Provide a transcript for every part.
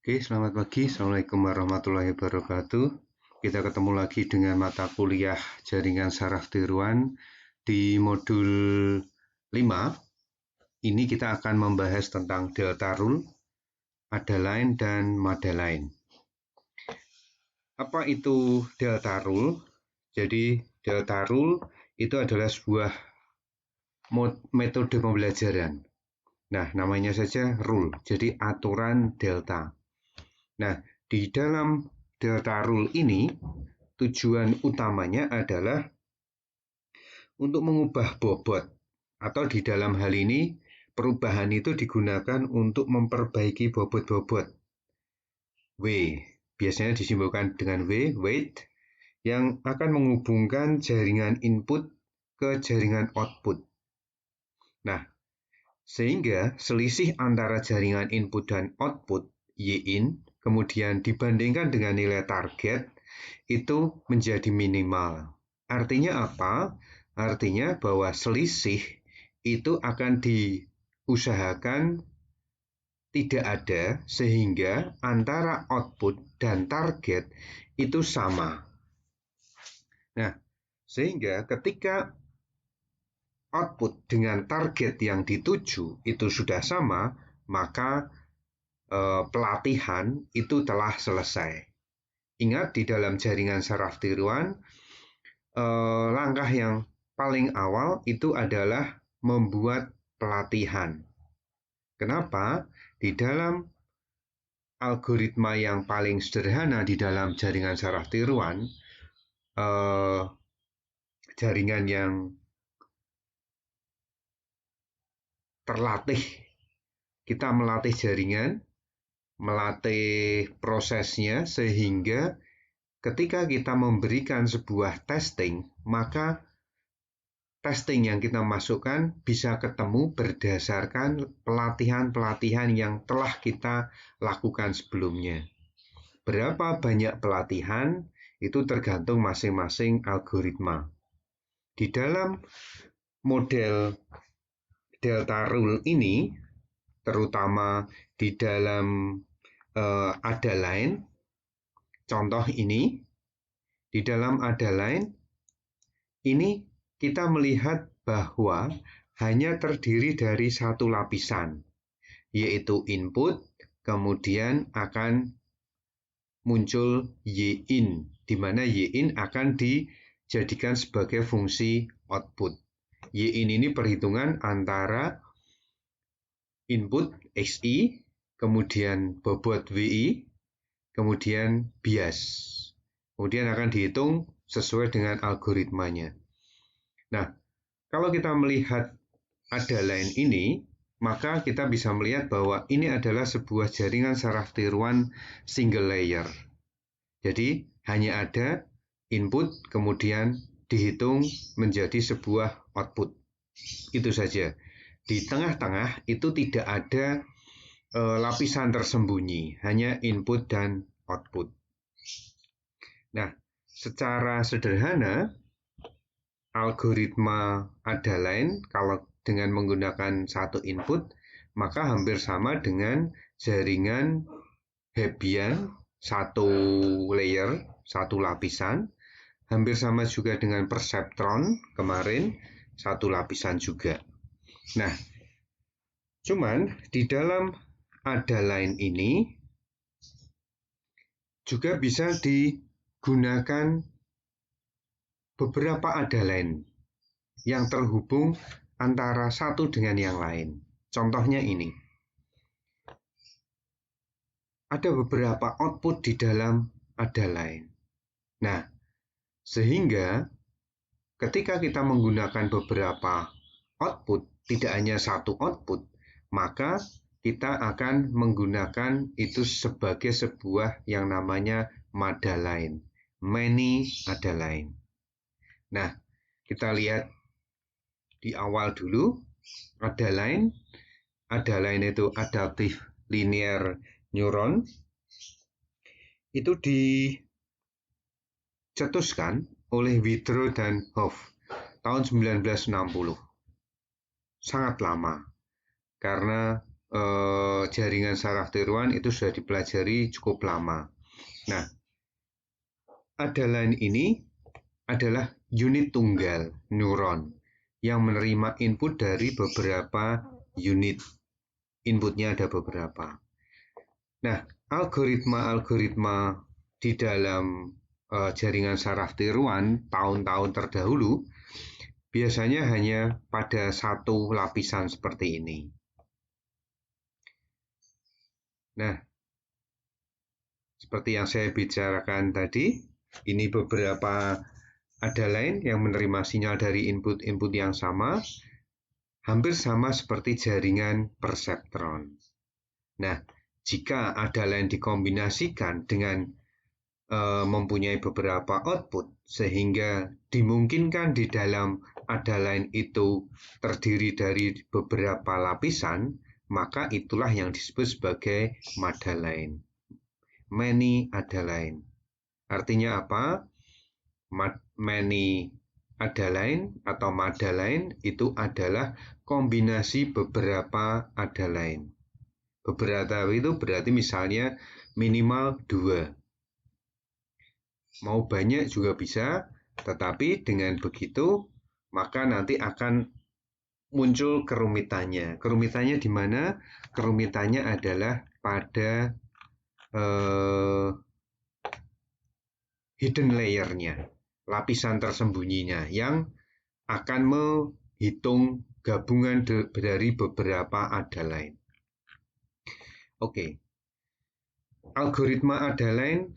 Oke, selamat pagi. Assalamualaikum warahmatullahi wabarakatuh. Kita ketemu lagi dengan mata kuliah jaringan saraf tiruan di modul 5. Ini kita akan membahas tentang delta rule, Adaline, dan Madeline. Apa itu delta rule? Jadi, delta rule itu adalah sebuah metode pembelajaran. Nah, namanya saja rule, jadi aturan delta. Nah, di dalam delta rule ini, tujuan utamanya adalah untuk mengubah bobot, atau di dalam hal ini, perubahan itu digunakan untuk memperbaiki bobot-bobot. W, biasanya disimbolkan dengan W, weight, yang akan menghubungkan jaringan input ke jaringan output. Nah, sehingga selisih antara jaringan input dan output, Y-in, kemudian dibandingkan dengan nilai target, itu menjadi minimal. Artinya apa? Artinya bahwa selisih itu akan diusahakan tidak ada, sehingga antara output dan target itu sama. Nah, sehingga ketika output dengan target yang dituju itu sudah sama, maka pelatihan itu telah selesai. Ingat, di dalam jaringan saraf tiruan, langkah yang paling awal itu adalah membuat pelatihan. Kenapa? Di dalam algoritma yang paling sederhana di dalam jaringan saraf tiruan, jaringan yang terlatih, kita melatih jaringan, melatih prosesnya, sehingga ketika kita memberikan sebuah testing, maka testing yang kita masukkan bisa ketemu berdasarkan pelatihan-pelatihan yang telah kita lakukan sebelumnya. Berapa banyak pelatihan itu tergantung masing-masing algoritma. Di dalam model delta rule ini, terutama di dalam Adaline, contoh ini, di dalam Adaline ini kita melihat bahwa hanya terdiri dari satu lapisan, yaitu input, kemudian akan muncul Y-in, di mana Y-in akan dijadikan sebagai fungsi output. Y-in ini perhitungan antara input Xi, kemudian bobot Wi, kemudian bias. Kemudian akan dihitung sesuai dengan algoritmanya. Nah, kalau kita melihat Adaline ini, maka kita bisa melihat bahwa ini adalah sebuah jaringan saraf tiruan single layer. Jadi, hanya ada input, kemudian dihitung menjadi sebuah output. Itu saja. Di tengah-tengah itu tidak ada lapisan tersembunyi, hanya input dan output. Nah, secara sederhana, algoritma Adaline kalau dengan menggunakan satu input, maka hampir sama dengan jaringan Hebbian satu layer, satu lapisan, hampir sama juga dengan perseptron kemarin, satu lapisan juga. Nah, cuman di dalam Adaline ini juga bisa digunakan beberapa Adaline yang terhubung antara satu dengan yang lain. Contohnya ini. Ada beberapa output di dalam Adaline. Nah, sehingga ketika kita menggunakan beberapa output, tidak hanya satu output, maka kita akan menggunakan itu sebagai sebuah yang namanya Madeline, many Adaline. Nah, kita lihat di awal dulu, Adaline itu adaptive linear neuron, itu dicetuskan oleh Widro dan Hoff tahun 1960. Sangat lama, karena jaringan saraf tiruan itu sudah dipelajari cukup lama. Nah, adalan ini adalah unit tunggal neuron yang menerima input dari beberapa unit. Inputnya ada beberapa. Nah, algoritma-algoritma di dalam jaringan saraf tiruan tahun-tahun terdahulu biasanya hanya pada satu lapisan seperti ini. Nah, seperti yang saya bicarakan tadi, ini beberapa adalan yang menerima sinyal dari input-input yang sama, hampir sama seperti jaringan perseptron. Nah, jika adalan dikombinasikan dengan mempunyai beberapa output, sehingga dimungkinkan di dalam adalan itu terdiri dari beberapa lapisan, maka itulah yang disebut sebagai madalain. Many adaline. Artinya apa? Many adaline atau madalain itu adalah kombinasi beberapa adaline. Beberapa itu berarti misalnya minimal 2. Mau banyak juga bisa, tetapi dengan begitu maka nanti akan muncul kerumitannya. Kerumitannya di mana? Kerumitannya adalah pada hidden layer-nya, lapisan tersembunyinya yang akan menghitung gabungan dari beberapa adaline. Oke. Algoritma adaline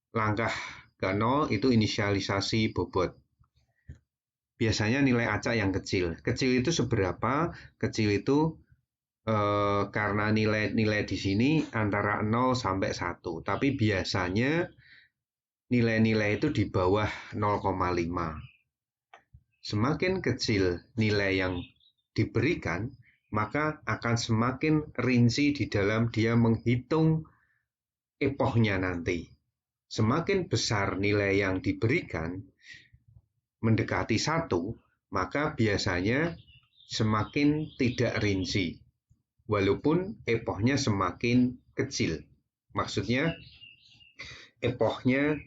langkah ke-0 itu inisialisasi bobot. Biasanya nilai acak yang kecil. Kecil itu seberapa? Kecil itu karena nilai-nilai di sini antara 0 sampai 1. Tapi biasanya nilai-nilai itu di bawah 0,5. Semakin kecil nilai yang diberikan, maka akan semakin rinci di dalam dia menghitung epochnya nanti. Semakin besar nilai yang diberikan, mendekati 1, maka biasanya semakin tidak rinci. Walaupun epochnya semakin kecil. Maksudnya epochnya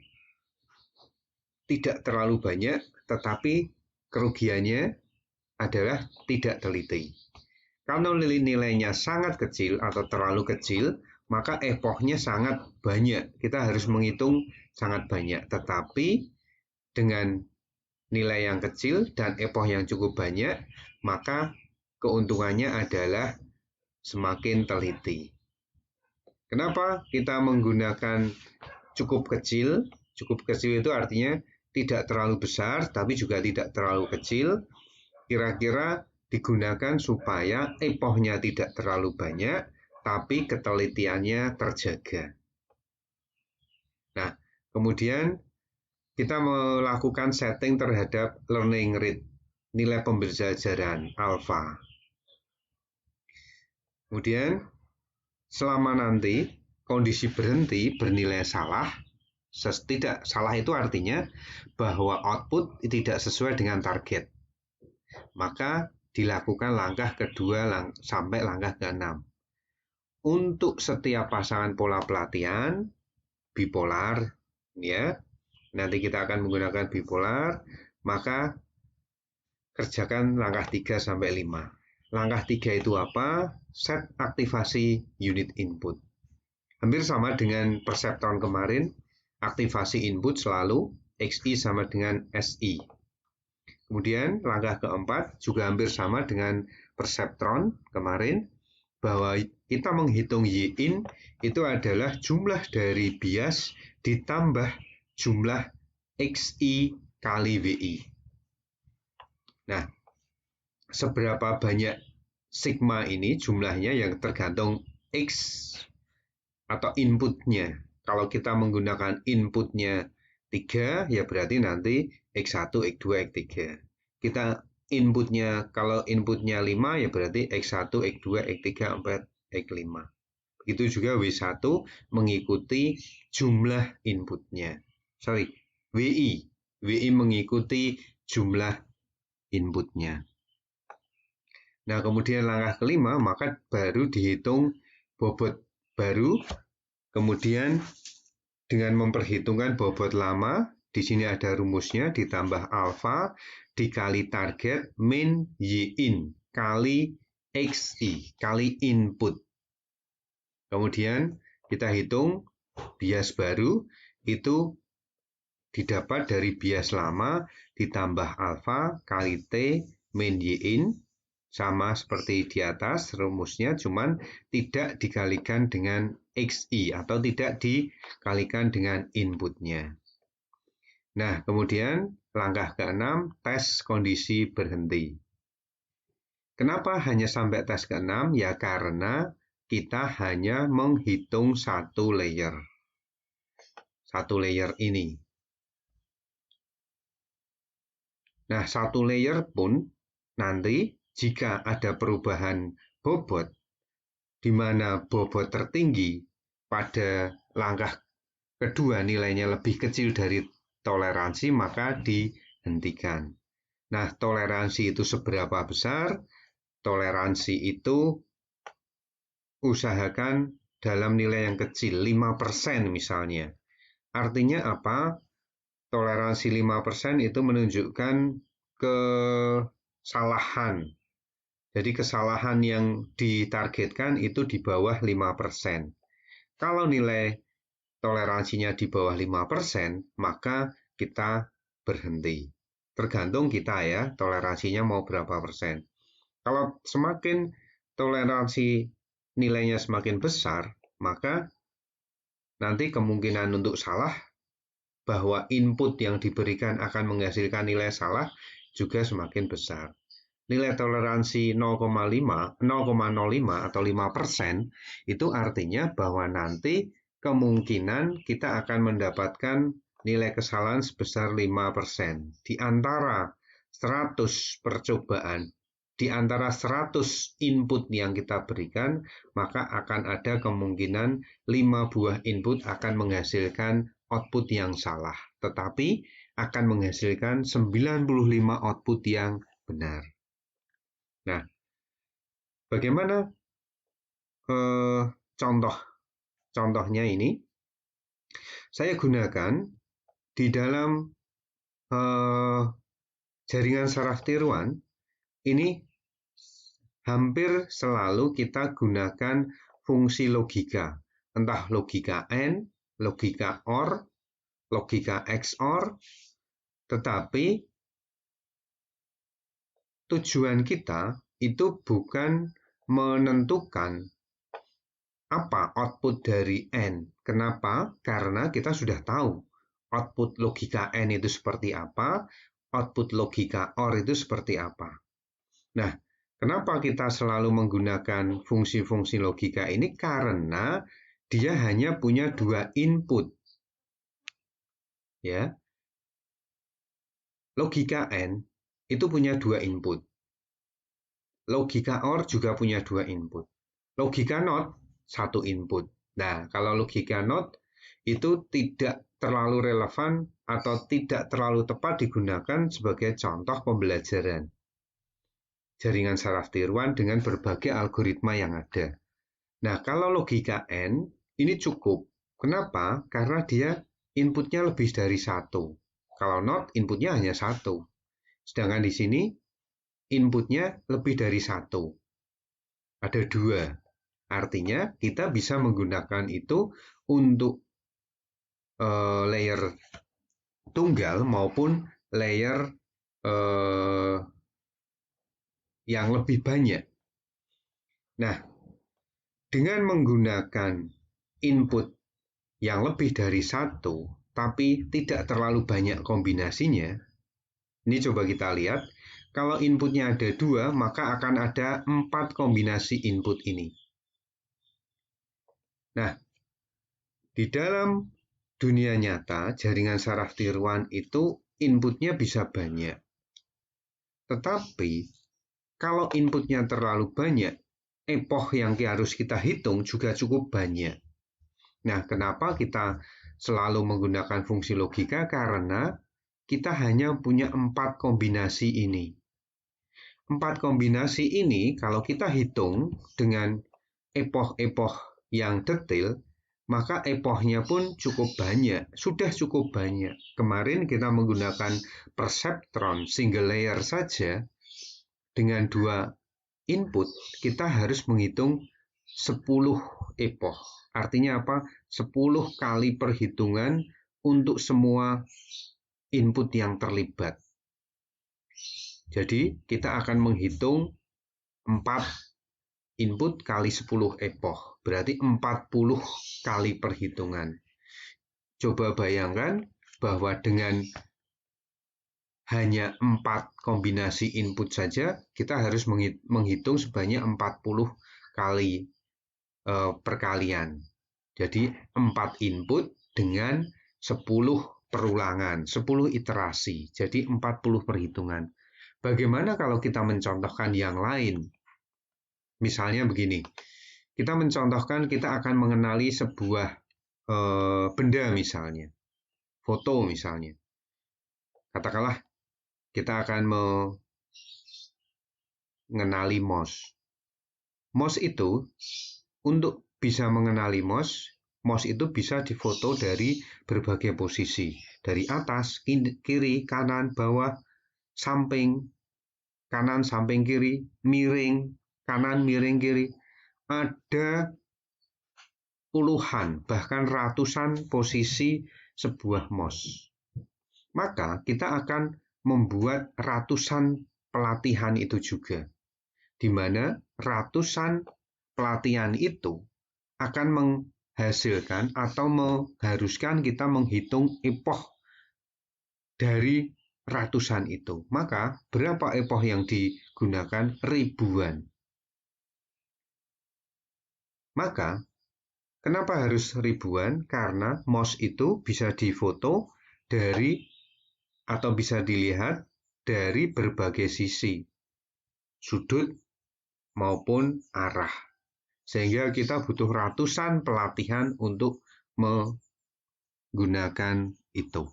tidak terlalu banyak, tetapi kerugiannya adalah tidak teliti. Kalau nilainya sangat kecil atau terlalu kecil, maka epochnya sangat banyak. Kita harus menghitung sangat banyak. Tetapi dengan nilai yang kecil dan epoch yang cukup banyak, maka keuntungannya adalah semakin teliti. Kenapa kita menggunakan cukup kecil? Cukup kecil itu artinya tidak terlalu besar, tapi juga tidak terlalu kecil. Kira-kira digunakan supaya epochnya tidak terlalu banyak, tapi ketelitiannya terjaga. Nah, kemudian kita melakukan setting terhadap learning rate, nilai pembelajaran alfa. Kemudian selama nanti kondisi berhenti bernilai salah, tidak salah itu artinya bahwa output tidak sesuai dengan target, maka dilakukan langkah kedua sampai langkah ke-6. Untuk setiap pasangan pola pelatihan bipolar, ya, nanti kita akan menggunakan bipolar, maka kerjakan langkah 3 sampai 5. Langkah 3 itu apa? Set aktivasi unit input. Hampir sama dengan perseptron kemarin, aktivasi input selalu XI sama dengan SI. Kemudian langkah keempat juga hampir sama dengan perseptron kemarin, bahwa kita menghitung Y-in itu adalah jumlah dari bias ditambah jumlah XI kali WI. Nah, seberapa banyak sigma ini jumlahnya yang tergantung X atau inputnya. Kalau kita menggunakan inputnya 3, ya berarti nanti X1, X2, X3. Kita inputnya, kalau inputnya 5, ya berarti X1, X2, X3, 4, X5. Begitu juga W1 mengikuti jumlah inputnya. WI mengikuti jumlah inputnya. Nah, kemudian langkah kelima, maka baru dihitung bobot baru. Kemudian dengan memperhitungkan bobot lama, di sini ada rumusnya, ditambah alfa dikali target min Y-in kali XI kali input. Kemudian kita hitung bias baru itu didapat dari bias lama ditambah alfa kali T min Y-in, sama seperti di atas rumusnya, cuman tidak dikalikan dengan XI atau tidak dikalikan dengan inputnya. Nah, kemudian langkah ke-6, tes kondisi berhenti. Kenapa hanya sampai tes ke-6? Ya karena kita hanya menghitung satu layer ini. Nah, satu layer pun nanti jika ada perubahan bobot, di mana bobot tertinggi pada langkah kedua nilainya lebih kecil dari toleransi, maka dihentikan. Nah, toleransi itu seberapa besar? Toleransi itu usahakan dalam nilai yang kecil, 5% misalnya. Artinya apa? Toleransi 5% itu menunjukkan kesalahan. Jadi kesalahan yang ditargetkan itu di bawah 5%. Kalau nilai toleransinya di bawah 5%, maka kita berhenti. Tergantung kita ya, toleransinya mau berapa persen. Kalau semakin toleransi nilainya semakin besar, maka nanti kemungkinan untuk salah, bahwa input yang diberikan akan menghasilkan nilai salah juga semakin besar. Nilai toleransi 0,05 atau 5% itu artinya bahwa nanti kemungkinan kita akan mendapatkan nilai kesalahan sebesar 5%. Di antara 100 percobaan, di antara 100 input yang kita berikan, maka akan ada kemungkinan 5 buah input akan menghasilkan output yang salah, tetapi akan menghasilkan 95 output yang benar. Nah, bagaimana contohnya ini? Saya gunakan di dalam jaringan saraf tiruan ini hampir selalu kita gunakan fungsi logika, entah logika AND, logika OR, logika XOR, tetapi tujuan kita itu bukan menentukan apa output dari AND. Kenapa? Karena kita sudah tahu output logika AND itu seperti apa, output logika OR itu seperti apa. Nah, kenapa kita selalu menggunakan fungsi-fungsi logika ini? Karena dia hanya punya 2 input. Ya. Logika AND itu punya 2 input. Logika OR juga punya 2 input. Logika NOT 1 input. Nah, kalau logika NOT itu tidak terlalu relevan atau tidak terlalu tepat digunakan sebagai contoh pembelajaran jaringan saraf tiruan dengan berbagai algoritma yang ada. Nah, kalau logika AND ini cukup. Kenapa? Karena dia inputnya lebih dari 1. Kalau NOT inputnya hanya 1. Sedangkan di sini inputnya lebih dari 1. Ada 2. Artinya kita bisa menggunakan itu untuk layer tunggal maupun layer yang lebih banyak. Nah, dengan menggunakan input yang lebih dari 1, tapi tidak terlalu banyak kombinasinya, ini coba kita lihat, kalau inputnya ada 2, maka akan ada 4 kombinasi input ini. Nah, di dalam dunia nyata, jaringan saraf tiruan itu inputnya bisa banyak. Tetapi, kalau inputnya terlalu banyak, epoch yang harus kita hitung juga cukup banyak. Nah, kenapa kita selalu menggunakan fungsi logika? Karena kita hanya punya 4 kombinasi ini. 4 kombinasi ini kalau kita hitung dengan epoch-epoch yang detail, maka epochnya pun cukup banyak, sudah cukup banyak. Kemarin kita menggunakan perseptron single layer saja, dengan 2 input, kita harus menghitung 10 epoch. Artinya apa? 10 kali perhitungan untuk semua input yang terlibat. Jadi kita akan menghitung 4 input kali 10 epoch, berarti 40 kali perhitungan. Coba bayangkan bahwa dengan hanya 4 kombinasi input saja, kita harus menghitung sebanyak 40 kali perkalian. Jadi 4 input dengan 10 perulangan, 10 iterasi, jadi 40 perhitungan. Bagaimana kalau kita mencontohkan yang lain? Misalnya begini, kita mencontohkan kita akan mengenali sebuah benda misalnya, foto misalnya. Katakanlah kita akan mengenali mouse. Mouse itu, untuk bisa mengenali mouse itu bisa difoto dari berbagai posisi. Dari atas, kiri, kanan, bawah, samping, kanan, samping, kiri, miring, kanan, miring, kiri. Ada puluhan, bahkan ratusan posisi sebuah mouse. Maka kita akan membuat ratusan pelatihan itu juga, di mana ratusan pelatihan itu akan menghasilkan atau mengharuskan kita menghitung epoch dari ratusan itu. Maka berapa epoch yang digunakan? Ribuan. Maka kenapa harus ribuan? Karena mouse itu bisa difoto dari atau bisa dilihat dari berbagai sisi, sudut maupun arah. Sehingga kita butuh ratusan pelatihan untuk menggunakan itu.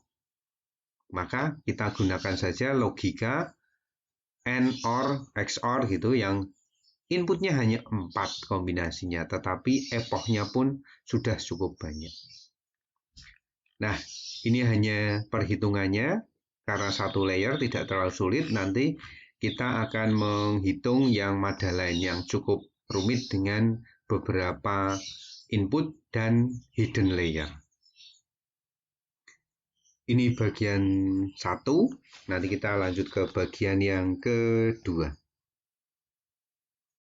Maka kita gunakan saja logika AND, OR, XOR gitu, yang inputnya hanya 4 kombinasinya, tetapi epochnya pun sudah cukup banyak. Nah, ini hanya perhitungannya. Karena satu layer tidak terlalu sulit, nanti kita akan menghitung yang model lain yang cukup rumit dengan beberapa input dan hidden layer. Ini bagian 1, nanti kita lanjut ke bagian yang kedua.